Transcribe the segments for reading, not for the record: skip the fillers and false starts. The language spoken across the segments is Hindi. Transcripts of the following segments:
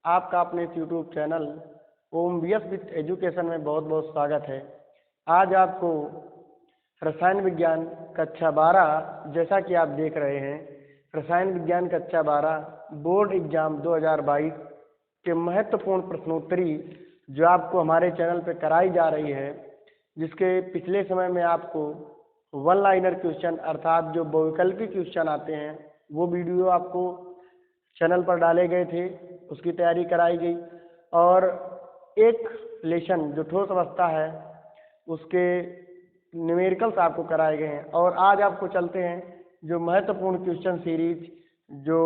आपका अपने इस YouTube channel Om V S with education में बहुत बहुत स्वागत है। आज आपको रसायन विज्ञान कक्षा 12 जैसा कि आप देख रहे हैं, रसायन विज्ञान कक्षा 12 बोर्ड एग्जाम 2022 के महत्वपूर्ण प्रश्नोत्तरी जो आपको हमारे चैनल पर कराई जा रही है, जिसके पिछले समय में आपको वन लाइनर क्वेश्चन अर्थात जो बहुविकल्पी क्वेश्चन आते हैं वो वीडियो आपको चैनल पर डाले गए थे, उसकी तैयारी कराई गई और एक लेसन जो ठोस अवस्था है उसके न्यूमेरिकल्स आपको कराए गए हैं। और आज आपको चलते हैं जो महत्वपूर्ण क्वेश्चन सीरीज जो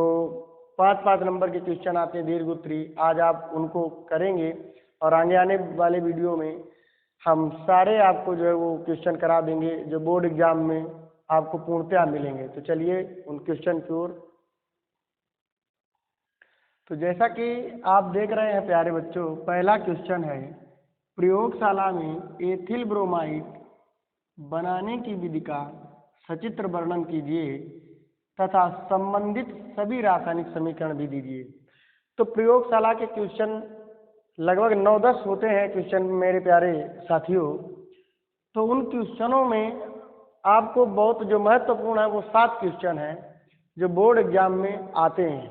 5-5 नंबर के क्वेश्चन आते हैं दीर्घ उत्तरी, आज आप उनको करेंगे और आगे आने वाले वीडियो में हम सारे आपको जो है वो क्वेश्चन करा देंगे जो बोर्ड एग्जाम में आपको पूर्णतया मिलेंगे। तो चलिए उन क्वेश्चन की ओर। तो जैसा कि आप देख रहे हैं प्यारे बच्चों, पहला क्वेश्चन है, प्रयोगशाला में एथिल ब्रोमाइड बनाने की विधि का सचित्र वर्णन कीजिए तथा संबंधित सभी रासायनिक समीकरण भी दीजिए। तो प्रयोगशाला के क्वेश्चन लगभग 9-10 होते हैं क्वेश्चन मेरे प्यारे साथियों। तो उन क्वेश्चनों में आपको बहुत जो महत्वपूर्ण है वो 7 क्वेश्चन हैं जो बोर्ड एग्जाम में आते हैं,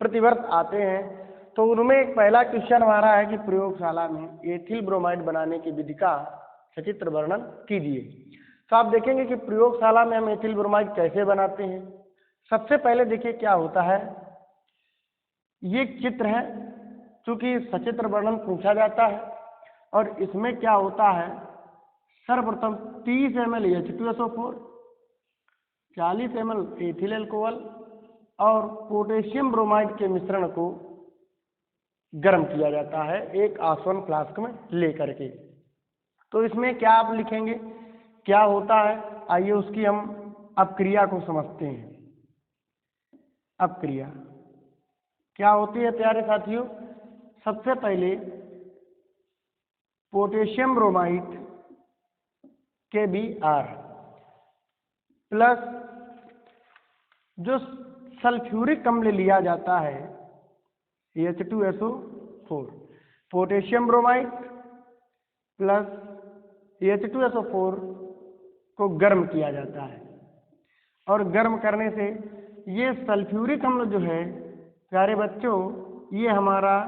प्रतिवर्ष आते हैं। तो उनमें एक पहला क्वेश्चन हमारा है कि प्रयोगशाला में एथिल ब्रोमाइड बनाने की विधि का सचित्र वर्णन कीजिए। तो आप देखेंगे कि प्रयोगशाला में हम एथिल ब्रोमाइड कैसे बनाते हैं। सबसे पहले देखिए क्या होता है, ये चित्र है, चूंकि सचित्र वर्णन पूछा जाता है और इसमें क्या होता है, सर्वप्रथम 30 ml H2SO4, 40 ml ethyl alcohol और पोटेशियम ब्रोमाइड के मिश्रण को गर्म किया जाता है एक आसवन फ्लास्क में लेकर के। तो इसमें क्या आप लिखेंगे, क्या होता है, आइए उसकी हम अपक्रिया को समझते हैं। अपक्रिया क्या होती है प्यारे साथियों, सबसे पहले पोटेशियम ब्रोमाइड KBr प्लस जो सल्फ्यूरिक अम्ल लिया जाता है H2SO4, potassium bromide plus H2SO4 को गर्म किया जाता है और गर्म करने से ये सल्फ्यूरिक अम्ल जो है प्यारे बच्चों ये हमारा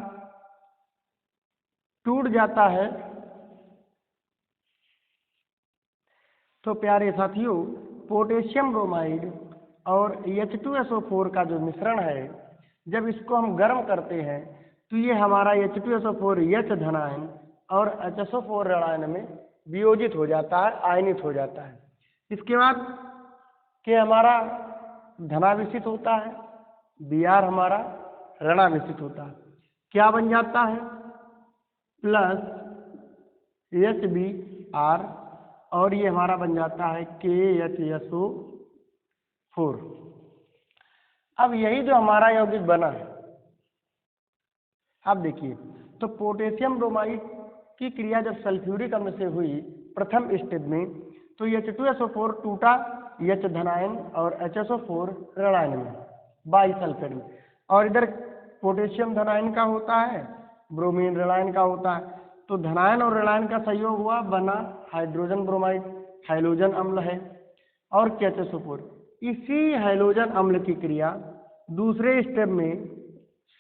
टूट जाता है। तो प्यारे साथियों पोटेशियम ब्रोमाइड और H2SO4 का जो मिश्रण है जब इसको हम गर्म करते हैं तो ये हमारा H2SO4 H धनायन और HSO4 ऋणायन में वियोजित हो जाता है, आयनित हो जाता है। इसके बाद के हमारा धनावेशित होता है, Br हमारा ऋणावेशित होता है, क्या बन जाता है प्लस HBr और ये हमारा बन जाता है KHSO4। अब यही जो हमारा यौगिक बना है, अब देखिए तो पोटेशियम ब्रोमाइड की क्रिया जब सल्फ्यूरिक अम्ल से हुई प्रथम स्टेप में तो H2SO4 टूटा H धनायन और HSO4 ऋणायन में बाइसल्फेट में, और इधर पोटेशियम धनायन का होता है, ब्रोमीन ऋणायन का होता है। तो धनायन और ऋणायन का संयोग हुआ, बना हाइड्रोजन ब्रोमाइड, हैलोजन अम्ल है और KHSO4। इसी हैलोजन अम्ल की क्रिया दूसरे स्टेप में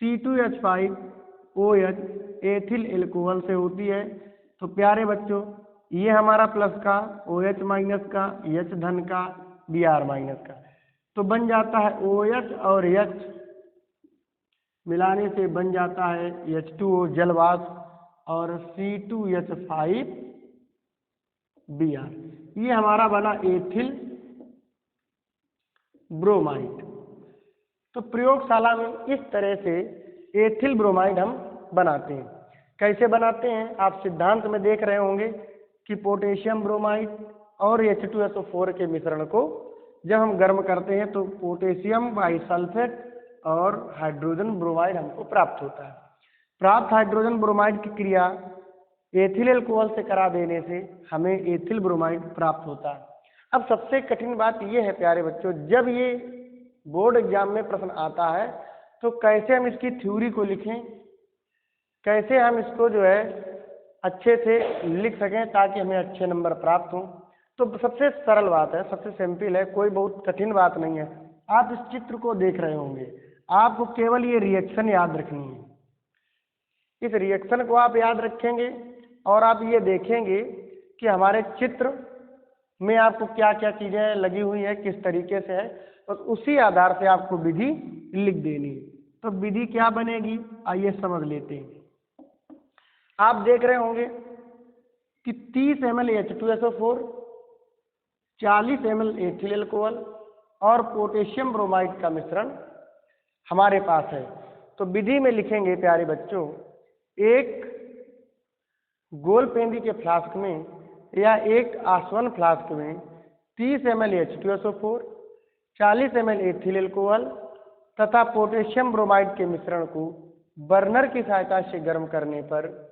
C2H5OH एथिल अल्कोहल से होती है। तो प्यारे बच्चों ये हमारा प्लस का, OH माइनस का, H धन का, Br माइनस का, तो बन जाता है OH और H मिलाने से बन जाता है H2O जल वाष्प और C2H5Br, ये हमारा बना एथिल ब्रोमाइड। तो प्रयोगशाला में इस तरह से एथिल ब्रोमाइड हम बनाते हैं। कैसे बनाते हैं, आप सिद्धांत में देख रहे होंगे कि पोटेशियम ब्रोमाइड और H2SO4 के मिश्रण को जब हम गर्म करते हैं तो पोटेशियम बाइसल्फेट और हाइड्रोजन ब्रोमाइड हमको प्राप्त होता है। प्राप्त हाइड्रोजन ब्रोमाइड की क्रिया एथिल अल्कोहल से करा देने से हमें एथिल ब्रोमाइड प्राप्त होता है। अब सबसे कठिन बात यह है प्यारे बच्चों, जब ये बोर्ड एग्जाम में प्रश्न आता है तो कैसे हम इसकी थ्योरी को लिखें कैसे हम इसको जो है अच्छे से लिख सकें ताकि हमें अच्छे नंबर प्राप्त हों। तो सबसे सरल बात है, सबसे सिंपल है, कोई बहुत कठिन बात नहीं है। आप इस चित्र को देख रहे होंगे, आपको केवल ये रिएक्शन याद रखनी है। इस रिएक्शन को आप याद रखेंगे और आप ये देखेंगे कि हमारे चित्र में आपको क्या क्या चीजें लगी हुई है, किस तरीके से है, और उसी आधार से आपको विधि लिख देनी है। तो विधि क्या बनेगी, आइए समझ लेते हैं। आप देख रहे होंगे कि 30 ml H2SO4, 40 ml ethyl alcohol और पोटेशियम ब्रोमाइड का मिश्रण हमारे पास है। तो विधि में लिखेंगे प्यारे बच्चों, एक गोल पेंदी के फ्लास्क में या एक आसवन फ्लास्क में 30 ml H2SO4, 40 ml ethyl alcohol तथा पोटेशियम ब्रोमाइड के मिश्रण को बर्नर की सहायता से गर्म करने पर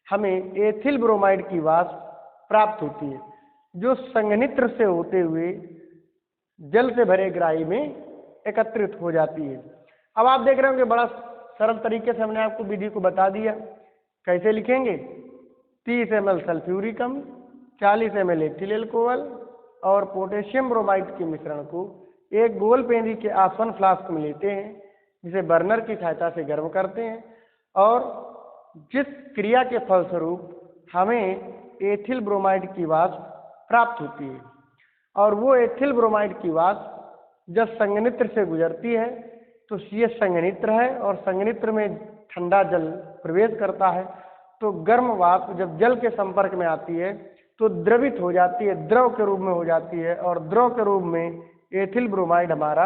हमें एथिल ब्रोमाइड की वाष्प प्राप्त होती है, जो संघनित्र से होते हुए जल से भरे ग्राही में एकत्रित हो जाती है। अब आप देख रहे होंगे बड़ा सरल तरीके से हमने आपको विधि को बता दिया। कैसे लिखेंगे, 30 ml सल्फ्यूरिक अम्ल, 40 ml एथिल अल्कोहल और पोटेशियम ब्रोमाइड के मिश्रण को एक गोल पेंदी के आसवन फ्लास्क में लेते हैं, जिसे बर्नर की सहायता से गर्म करते हैं और जिस क्रिया के फलस्वरूप हमें एथिल ब्रोमाइड की वाष्प प्राप्त होती है। और वो एथिल ब्रोमाइड की वाष्प जब संघनित्र से गुजरती है तो ये संघनित्र है और संघनित्र में ठंडा जल प्रवेश करता है, तो गर्म वाष्प जब जल के संपर्क में आती है तो द्रवित हो जाती है, द्रव के रूप में हो जाती है, और द्रव के रूप में एथिल ब्रोमाइड हमारा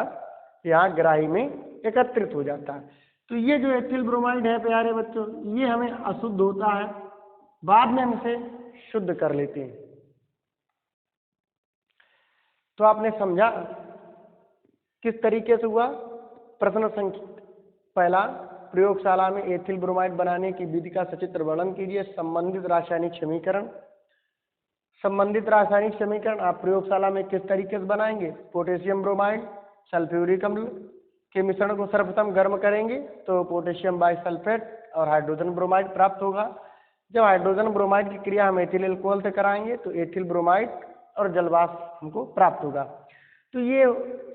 यहाँ ग्राही में एकत्रित हो जाता है। तो ये जो एथिल ब्रोमाइड है प्यारे बच्चों, ये हमें अशुद्ध होता है, बाद में हम इसे शुद्ध कर लेते हैं। तो आपने समझा किस तरीके से हुआ। प्रश्न संख्या पहला, प्रयोगशाला में एथिल ब्रोमाइड बनाने की विधि का सचित्र वर्णन कीजिए। संबंधित रासायनिक समीकरण। संबंधित रासायनिक समीकरण आप प्रयोगशाला में किस तरीके से बनाएंगे, पोटेशियम ब्रोमाइड सल्फ्यूरिक अम्ल के मिश्रण को सर्वप्रथम गर्म करेंगे तो पोटेशियम बाइसल्फेट और हाइड्रोजन ब्रोमाइड प्राप्त होगा। जब हाइड्रोजन ब्रोमाइड की क्रिया हम एथिल अल्कोहल से कराएंगे तो एथिल ब्रोमाइड और जलवाष्प हमको प्राप्त होगा। तो ये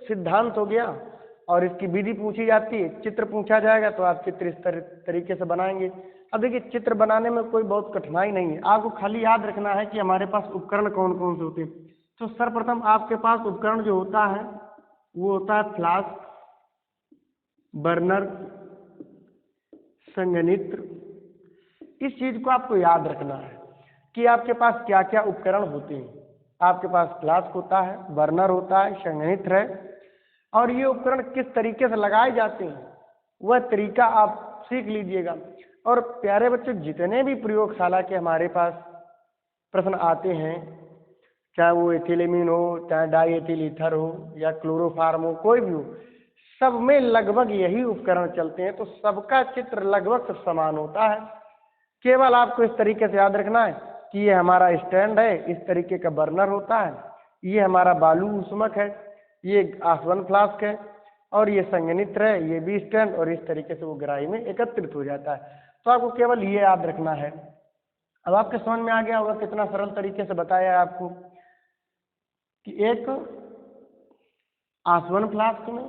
सिद्धांत हो गया और इसकी विधि पूछी जाती है, चित्र पूछा जाएगा तो आप चित्र इस तरीके से बनाएंगे। अब देखिए, चित्र बनाने में कोई बहुत कठिनाई नहीं है, आपको खाली याद रखना है कि हमारे पास उपकरण कौन कौन से होते हैं। तो सर्वप्रथम आपके पास उपकरण जो होता है वो होता है फ्लास्क, बर्नर, संघनित्र। इस चीज को आपको याद रखना है कि आपके पास क्या क्या उपकरण होते हैं। आपके पास फ्लास्क होता है, बर्नर होता है, संघनित्र है, और ये उपकरण किस तरीके से लगाए जाते हैं वह तरीका आप सीख लीजिएगा। और प्यारे बच्चों, जितने भी प्रयोगशाला के हमारे पास प्रश्न आते हैं, चाहे वो एथिलेमिन हो, चाहे डाई एथिल ईथर हो या क्लोरोफार्म हो, कोई भी हो, सब में लगभग यही उपकरण चलते हैं। तो सबका चित्र लगभग सब समान होता है। केवल आपको इस तरीके से याद रखना है कि ये हमारा स्टैंड है, इस तरीके का बर्नर होता है, ये हमारा बालू उष्मक है, ये आसवन फ्लास्क है, और ये संघनित्र है, ये भी स्टैंड, और इस तरीके से वो ग्राही में एकत्रित हो जाता है। तो आपको केवल ये याद रखना है। अब आपके समझ में आ गया होगा कितना सरल तरीके से बताया है आपको कि एक आसवन फ्लास्क में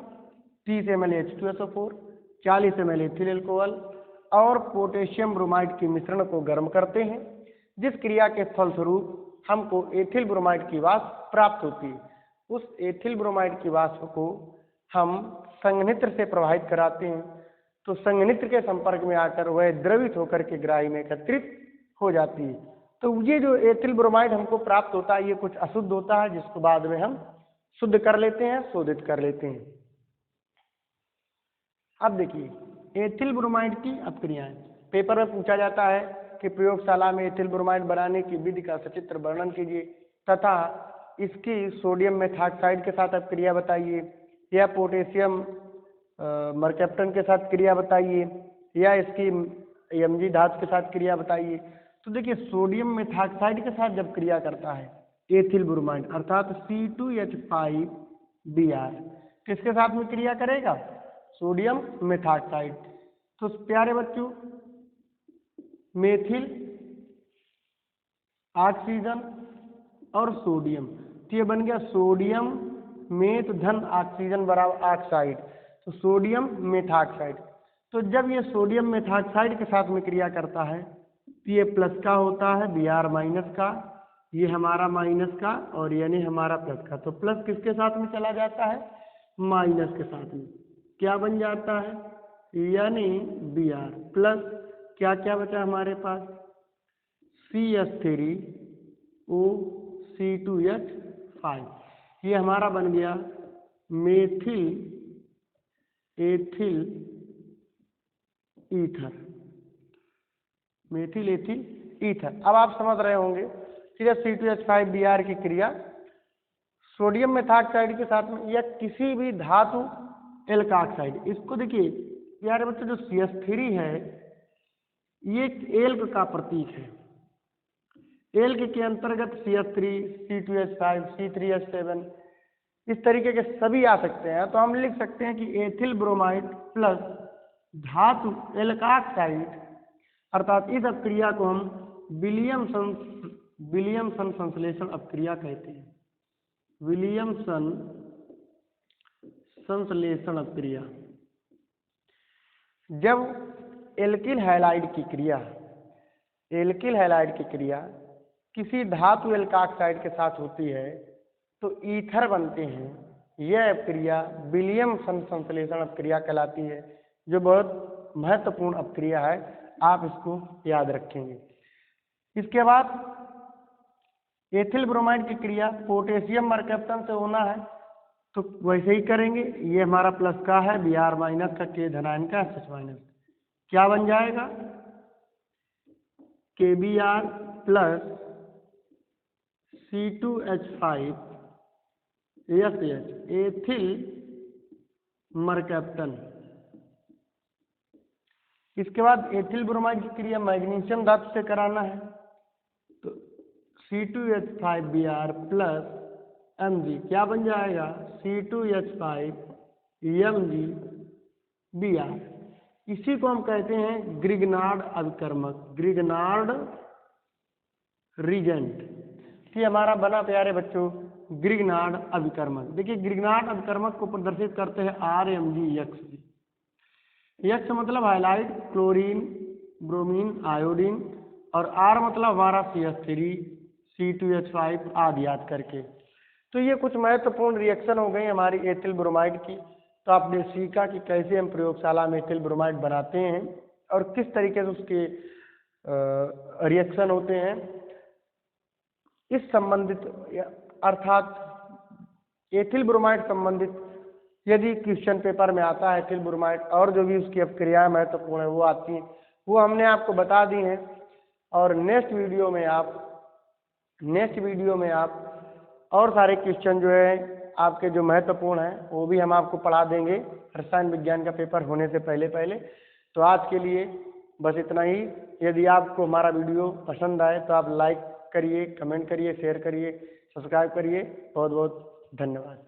30 ml H2SO4, 40 ml ethyl alcohol और पोटेशियम ब्रोमाइड के मिश्रण को गर्म करते हैं, जिस क्रिया के फलस्वरूप हमको एथिल ब्रोमाइड की वाष्प प्राप्त होती है। उस एथिल ब्रोमाइड की वाष्प को हम संघनित्र से प्रवाहित कराते हैं, तो संघनित्र के संपर्क में आकर वह द्रवित होकर के ग्राही में एकत्रित हो जाती है। तो ये जो एथिल ब्रोमाइड हमको प्राप्त होता है ये कुछ अशुद्ध होता है, जिसको बाद में हम शुद्ध कर लेते हैं, शोधित कर लेते हैं। अब देखिए एथिल ब्रोमाइड की अपक्रियाएं पेपर में पूछा जाता है कि प्रयोगशाला में एथिल ब्रोमाइड बनाने की विधि का सचित्र वर्णन कीजिए तथा इसकी सोडियम मेथॉक्साइड के साथ अपक्रिया बताइए, या पोटेशियम मरकैप्टन के साथ क्रिया बताइए, या इसकी Mg धातु के साथ क्रिया बताइए। तो देखिए, सोडियम मेथॉक्साइड के साथ जब क्रिया करता है एथिल ब्रोमाइड अर्थात C2H5Br, किसके साथ में क्रिया करेगा, सोडियम मेथॉक्साइड। तो प्यारे बच्चों, मेथिल ऑक्सीजन और सोडियम। तो ये बन गया सोडियम मेथ धन ऑक्सीजन बराबर ऑक्साइड, तो सोडियम मेथॉक्साइड। तो जब ये सोडियम मेथॉक्साइड के साथ में क्रिया करता है तो ये प्लस का होता है, Br माइनस का, ये हमारा माइनस का और यानी हमारा प्लस का। तो प्लस किसके साथ में चला जाता है, माइनस के साथ में, क्या बन जाता है, यानी Br प्लस क्या क्या बचा हमारे पास, CH3O ये हमारा बन गया methyl ethyl ether, methyl ethyl ether. अब आप समझ रहे होंगे कि जब C2H5Br की क्रिया सोडियम मेथॉक्साइड के साथ में या किसी भी धातु एल्काक्साइड, इसको देखिए प्यारे बच्चों, जो CH3 है ये एल्क का प्रतीक है। एल्क के अंतर्गत CH3, C2H5, C3H7 इस तरीके के सभी आ सकते हैं। तो हम लिख सकते हैं कि एथिल ब्रोमाइड प्लस धातु एल्काक्साइड, अर्थात इस अपक्रिया को हम विलियमसन संश्लेषण अपक्रिया कहते हैं। विलियमसन संश्लेषण अपक्रिया। जब एल्किल हैलाइड की क्रिया किसी धातु एल्काक्साइड के साथ होती है तो ईथर बनते हैं। यह अपक्रिया विलियमसन संश्लेषण अपक्रिया कहलाती है, जो बहुत महत्वपूर्ण अपक्रिया है, आप इसको याद रखेंगे। इसके बाद एथिल ब्रोमाइड की क्रिया पोटेशियम मरकैप्टन से होना है तो वैसे ही करेंगे। ये हमारा प्लस का है, Br माइनस का, K धनायन का, SH माइनस, क्या बन जाएगा, KBr plus C2H5SH ethyl mercaptan. इसके बाद एथिल ब्रोमाइड की क्रिया मैग्नीशियम धातु से कराना है तो C2H5Br प्लस Mg क्या बन जाएगा, C2H5Mg Br। इसी को हम कहते हैं ग्रिग्नार्ड अभिकर्मक, ग्रिग्नार्ड रिजेंट। ये हमारा बना प्यारे बच्चों ग्रिग्नार्ड अभिकर्मक। देखिए ग्रिग्नार्ड अभिकर्मक को प्रदर्शित करते हैं RMgX। यक्स मतलब हाइलाइट, क्लोरीन, ब्रोमीन, आयोडीन, और R मतलब हमारा CH3, C2H5 आदि याद करके। तो ये कुछ महत्वपूर्ण रिएक्शन हो गई हमारी एथिल ब्रोमाइड की। तो आपने सीखा कि कैसे हम प्रयोगशाला में एथिल ब्रोमाइड बनाते हैं और किस तरीके से उसके रिएक्शन होते हैं। इस संबंधित अर्थात एथिल ब्रोमाइड संबंधित यदि क्वेश्चन पेपर में आता है एथिल ब्रोमाइड और जो भी उसकी अपक्रियाएं महत्वपूर्ण है वो आती हैं, वो हमने आपको बता दी हैं। और नेक्स्ट वीडियो में आप और सारे क्वेश्चन जो है आपके जो महत्वपूर्ण हैं वो भी हम आपको पढ़ा देंगे रसायन विज्ञान का पेपर होने से पहले। तो आज के लिए बस इतना ही। यदि आपको हमारा वीडियो पसंद आए तो आप लाइक करिए, कमेंट करिए, शेयर करिए, सब्सक्राइब करिए। बहुत बहुत धन्यवाद।